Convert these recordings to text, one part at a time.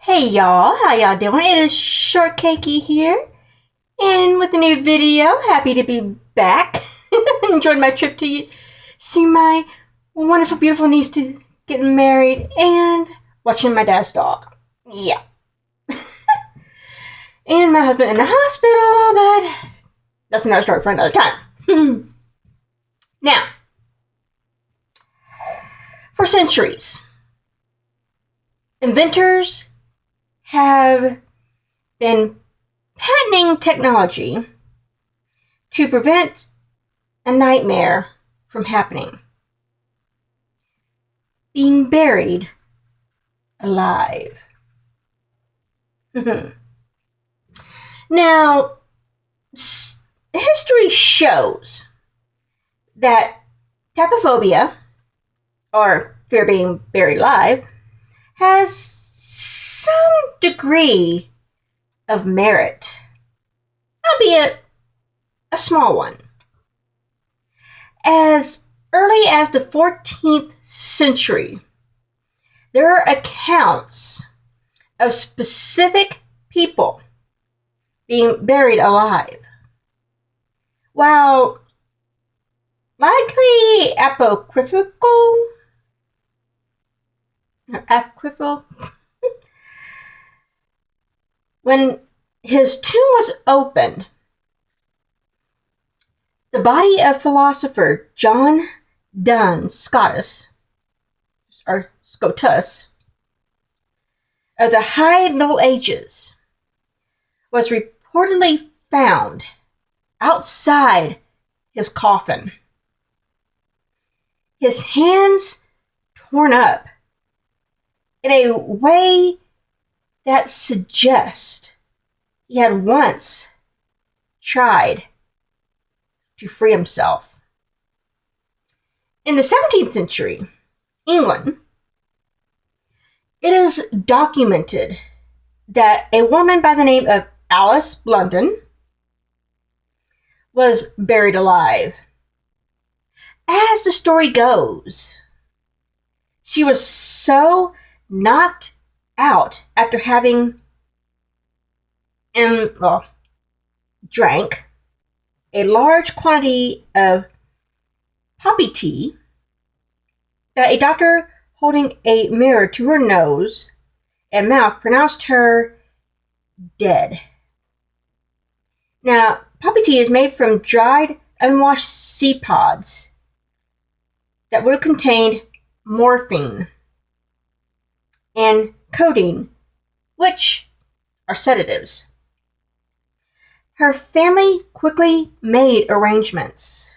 Hey y'all, how y'all doing? It is Shortcakey here, and with a new video. Happy to be back. Enjoyed my trip to see my wonderful, beautiful niece to getting married and watching my dad's dog. Yeah. And my husband in the hospital, but that's another story for another time. Now, for centuries, inventors have been patenting technology to prevent a nightmare from happening. Being buried alive. Now, history shows that tapophobia, or fear of being buried alive, has some degree of merit, albeit a small one. As early as the 14th century, there are accounts of specific people being buried alive. While likely apocryphal, when his tomb was opened, the body of philosopher John Duns Scotus, or Scotus, of the High Middle Ages, was reportedly found outside his coffin. His hands torn up in a way that suggests he had once tried to free himself. In the 17th century, England, it is documented that a woman by the name of Alice Blunden was buried alive. As the story goes, she was so knocked out after having drank a large quantity of poppy tea that a doctor holding a mirror to her nose and mouth pronounced her dead. Now, poppy tea is made from dried, unwashed seed pods that would have contained morphine and codeine, which are sedatives. Her family quickly made arrangements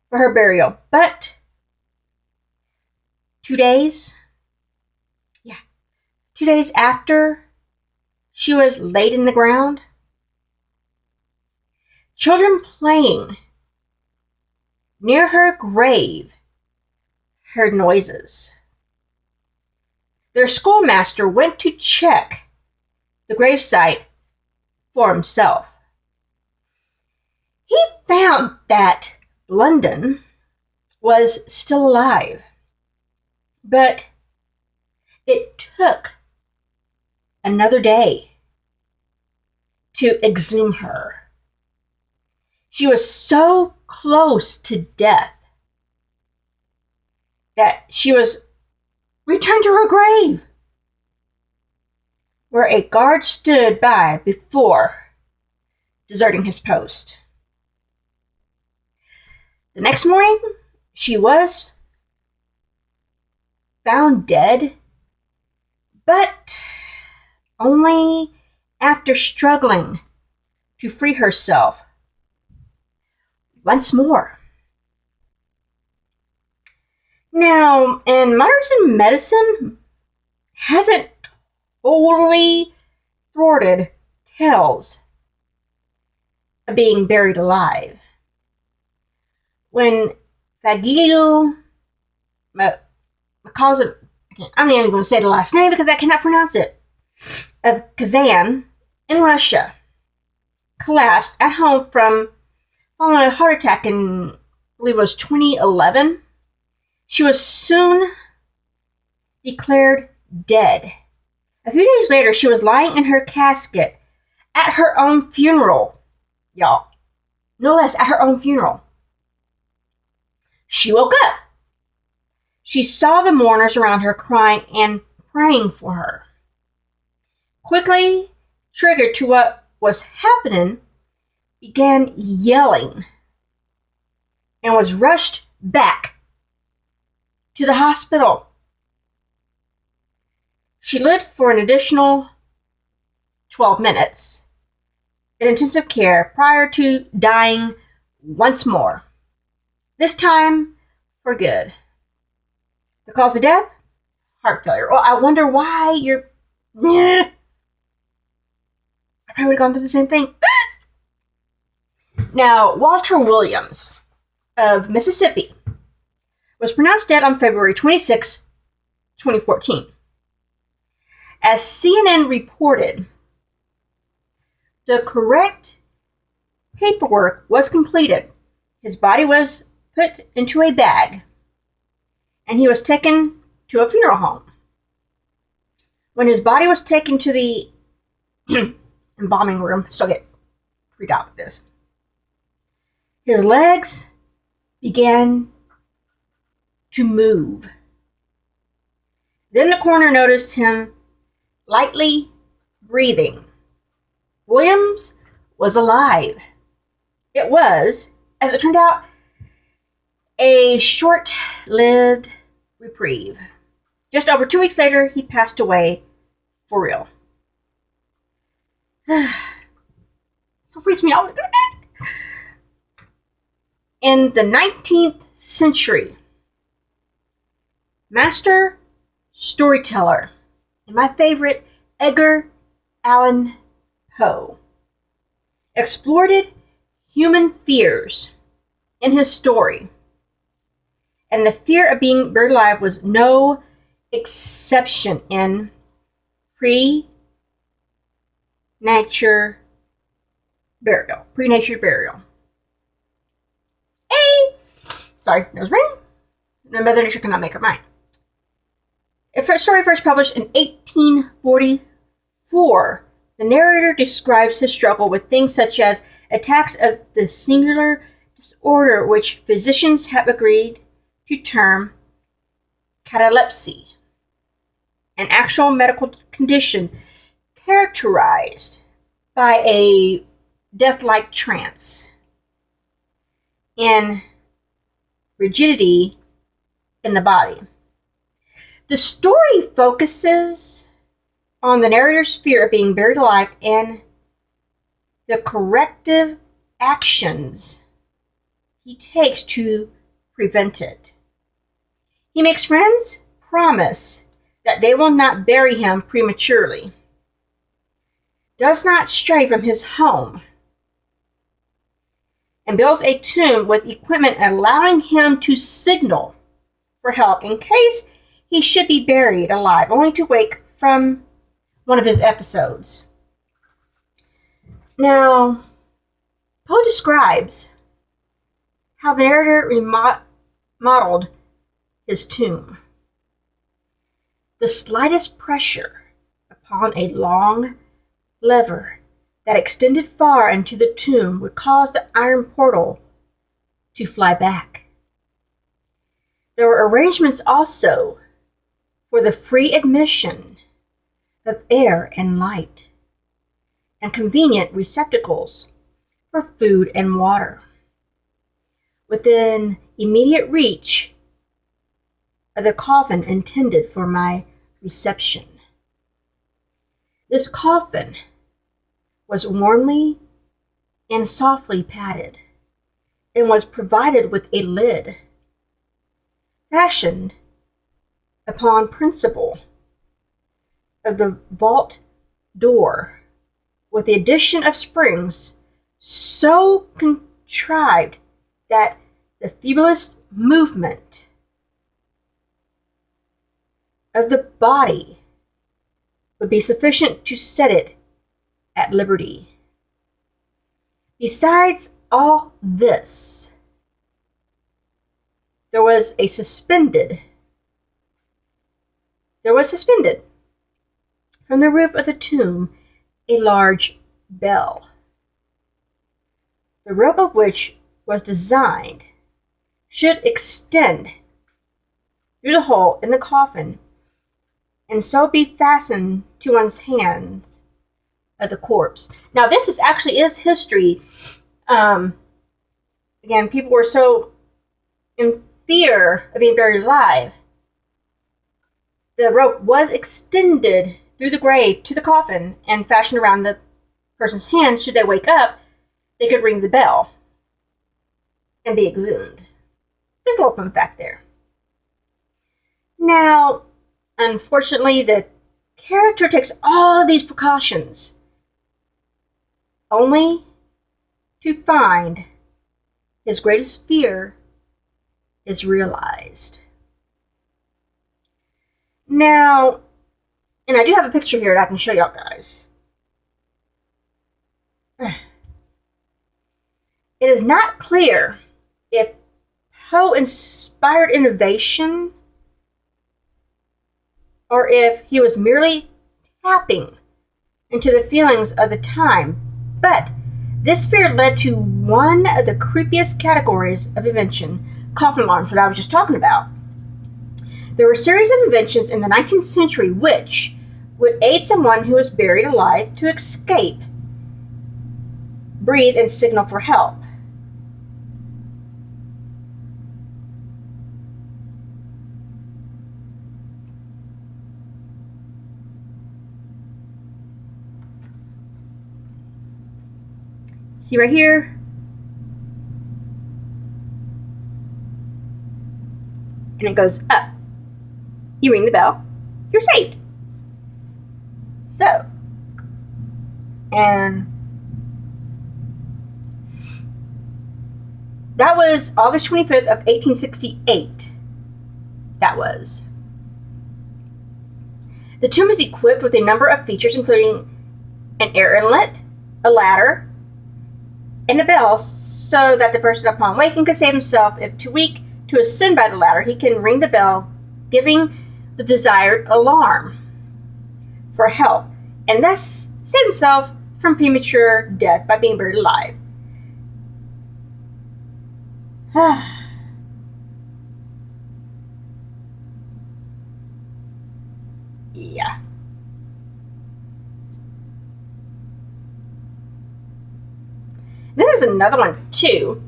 for her burial, but 2 days after she was laid in the ground, children playing near her grave heard noises. Their schoolmaster went to check the gravesite for himself. He found that Blunden was still alive, but it took another day to exhume her. She was so close to death that she was returned to her grave, where a guard stood by before deserting his post. The next morning, she was found dead, but only after struggling to free herself once more. Now, in modern medicine hasn't totally thwarted tales of being buried alive. When Fadilou Makassar, I'm not even going to say the last name because I cannot pronounce it, of Kazan in Russia, collapsed at home from following a heart attack in, I believe it was 2011. She was soon declared dead A few days later, she was lying in her casket at her own funeral, y'all. No less, at her own funeral. She woke up. She saw the mourners around her crying and praying for her. Quickly triggered to what was happening, began yelling and was rushed back to the hospital. She lived for an additional 12 minutes in intensive care prior to dying once more, this time for good. The cause of death? Heart failure. Well, I wonder why you're... I probably would have gone through the same thing. Now, Walter Williams of Mississippi was pronounced dead on February 26, 2014. As CNN reported, the correct paperwork was completed. His body was put into a bag, and he was taken to a funeral home. When his body was taken to the embalming room, still get freaked out with this, his legs began to move. Then the coroner noticed him lightly breathing. Williams was alive. It was, as it turned out, a short-lived reprieve. Just over 2 weeks later, he passed away for real. So freaks me out. In the 19th century, master storyteller, and my favorite, Edgar Allan Poe, explored human fears in his story. And the fear of being buried alive was no exception in pre-nature burial. Pre-nature burial. Sorry, nose ring. Mother Nature cannot make her mind. A story first published in 1844, the narrator describes his struggle with things such as attacks of the singular disorder which physicians have agreed to term catalepsy, an actual medical condition characterized by a death-like trance and rigidity in the body. The story focuses on the narrator's fear of being buried alive and the corrective actions he takes to prevent it. He makes friends promise that they will not bury him prematurely, does not stray from his home, and builds a tomb with equipment allowing him to signal for help in case he should be buried alive, only to wake from one of his episodes. Now, Poe describes how the narrator remodeled his tomb. The slightest pressure upon a long lever that extended far into the tomb would cause the iron portal to fly back. There were arrangements also for the free admission of air and light, and convenient receptacles for food and water within immediate reach of the coffin intended for my reception. This coffin was warmly and softly padded, and was provided with a lid fashioned upon principle of the vault door, with the addition of springs so contrived that the feeblest movement of the body would be sufficient to set it at liberty. Besides all this, there was suspended from the roof of the tomb a large bell, the rope of which was designed should extend through the hole in the coffin and so be fastened to one's hands of the corpse. Now, this is history. Again, people were so in fear of being buried alive. The rope was extended through the grave to the coffin and fashioned around the person's hands. Should they wake up, they could ring the bell and be exhumed. Just a little fun fact there. Now, unfortunately, the character takes all of these precautions only to find his greatest fear is realized. Now, and I do have a picture here that I can show y'all guys. It is not clear if Poe inspired innovation or if he was merely tapping into the feelings of the time, but this fear led to one of the creepiest categories of invention, coffin alarms, that I was just talking about. There were a series of inventions in the 19th century which would aid someone who was buried alive to escape, breathe, and signal for help. See right here? And it goes up. You ring the bell, you're saved. So, and that was August 25th of 1868. That was. The tomb is equipped with a number of features, including an air inlet, a ladder, and a bell, so that the person upon waking could save himself. If too weak to ascend by the ladder, he can ring the bell, giving the desired alarm for help, and thus save himself from premature death by being buried alive. Yeah. Then there's another one too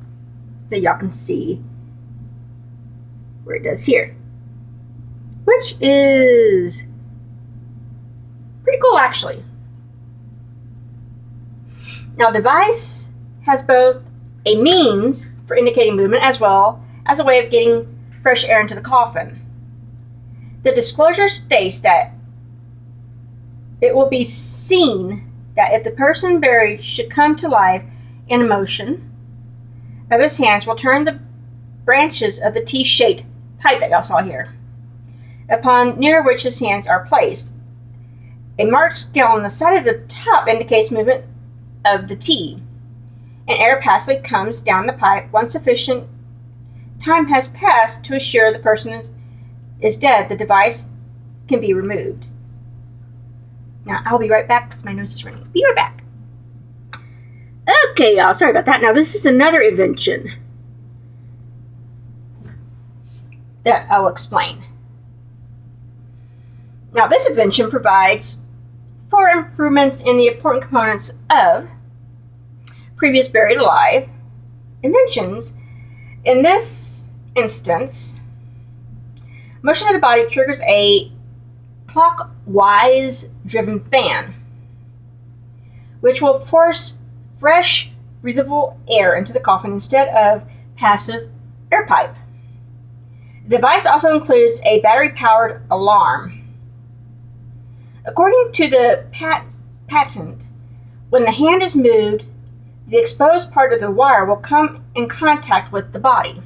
that y'all can see where it does here, which is pretty cool actually. Now, the device has both a means for indicating movement as well as a way of getting fresh air into the coffin. The disclosure states that it will be seen that if the person buried should come to life, in motion of his hands will turn the branches of the T-shaped pipe that y'all saw here, upon near which his hands are placed. A marked scale on the side of the top indicates movement of the T, and air passively comes down the pipe once sufficient time has passed to assure the person is dead. The device can be removed. Now, I'll be right back because my nose is running. Be right back. Okay, y'all, sorry about that. Now, this is another invention that I'll explain. Now, this invention provides for improvements in the important components of previous buried alive inventions. In this instance, motion of the body triggers a clockwise driven fan, which will force fresh, breathable air into the coffin instead of passive air pipe. The device also includes a battery-powered alarm. According to the patent, when the hand is moved, the exposed part of the wire will come in contact with the body,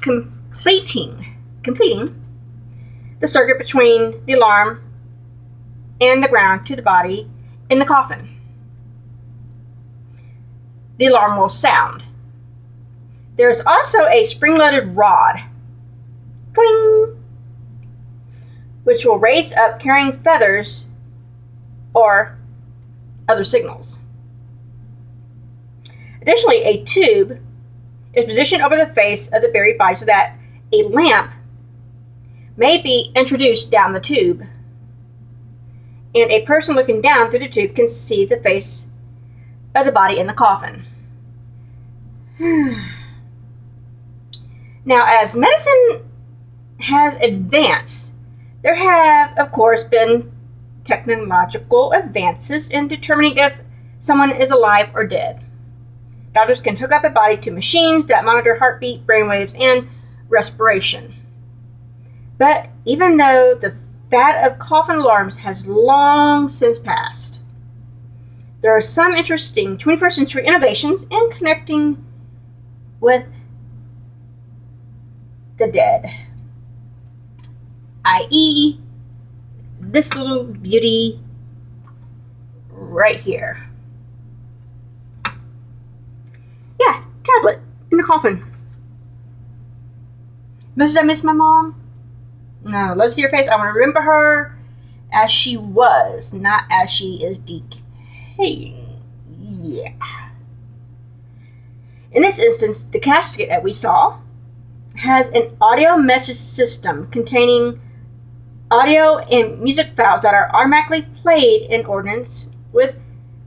completing the circuit between the alarm and the ground to the body in the coffin. The alarm will sound. There is also a spring-loaded rod, twing, which will raise up carrying feathers or other signals. Additionally, a tube is positioned over the face of the buried body so that a lamp may be introduced down the tube, and a person looking down through the tube can see the face of the body in the coffin. Now, as medicine has advanced, there have, of course, been technological advances in determining if someone is alive or dead. Doctors can hook up a body to machines that monitor heartbeat, brainwaves, and respiration. But even though the fad of coffin alarms has long since passed, there are some interesting 21st century innovations in connecting with the dead, i.e., this little beauty right here. Yeah, tablet in the coffin. Much as I miss my mom, no, love to see her face. I want to remember her as she was, not as she is decaying. Yeah. In this instance, the casket that we saw has an audio message system containing audio and music files that are automatically played in accordance with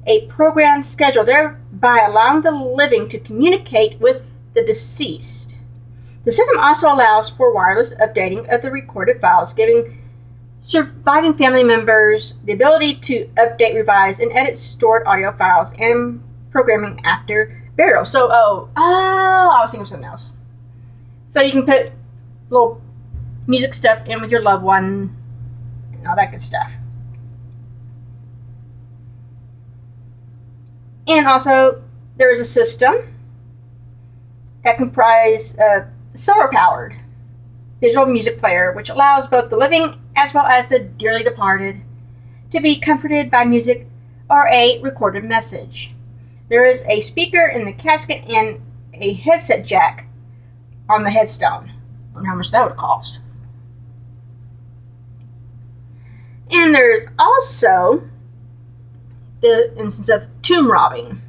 a programmed schedule, thereby allowing the living to communicate with the deceased. The system also allows for wireless updating of the recorded files, giving surviving family members the ability to update, revise, and edit stored audio files and programming after burial. So, I was thinking of something else. So you can put little music stuff in with your loved one and all that good stuff. And also, there is a system that comprises solar-powered digital music player, which allows both the living as well as the dearly departed to be comforted by music or a recorded message. There is a speaker in the casket and a headset jack on the headstone. I wonder how much that would cost. And there's also the instance of tomb robbing,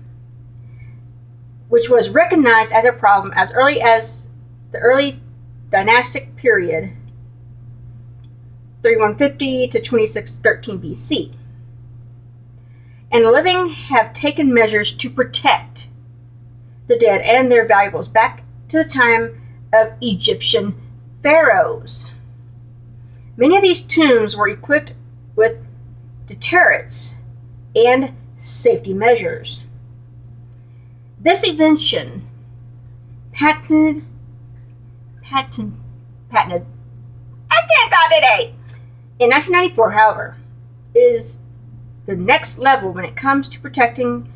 which was recognized as a problem as early as the early dynastic period, 3150 to 2613 BC. And the living have taken measures to protect the dead and their valuables back to the time of Egyptian pharaohs. Many of these tombs were equipped with deterrents and safety measures. This invention, patented, I can't talk today, in 1994, however, is the next level when it comes to protecting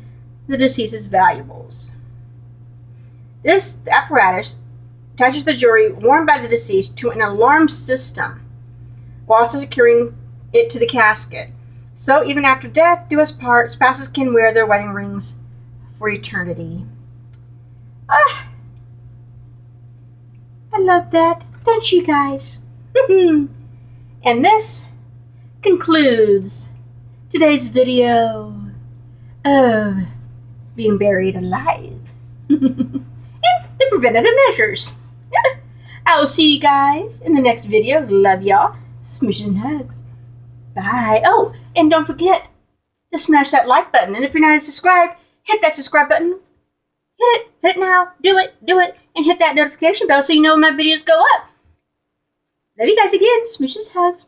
the deceased's valuables. This apparatus attaches the jewelry worn by the deceased to an alarm system while also securing it to the casket. So even after death do us part, spouses can wear their wedding rings for eternity. I love that, don't you guys? And this concludes today's video of being buried alive and the preventative measures. I will see you guys in the next video. Love y'all. Smooshes and hugs. Bye. Oh, and don't forget to smash that like button. And if you're not subscribed, hit that subscribe button. Hit it now. Do it, and hit that notification bell so you know when my videos go up. Love you guys again. Smooshes, hugs.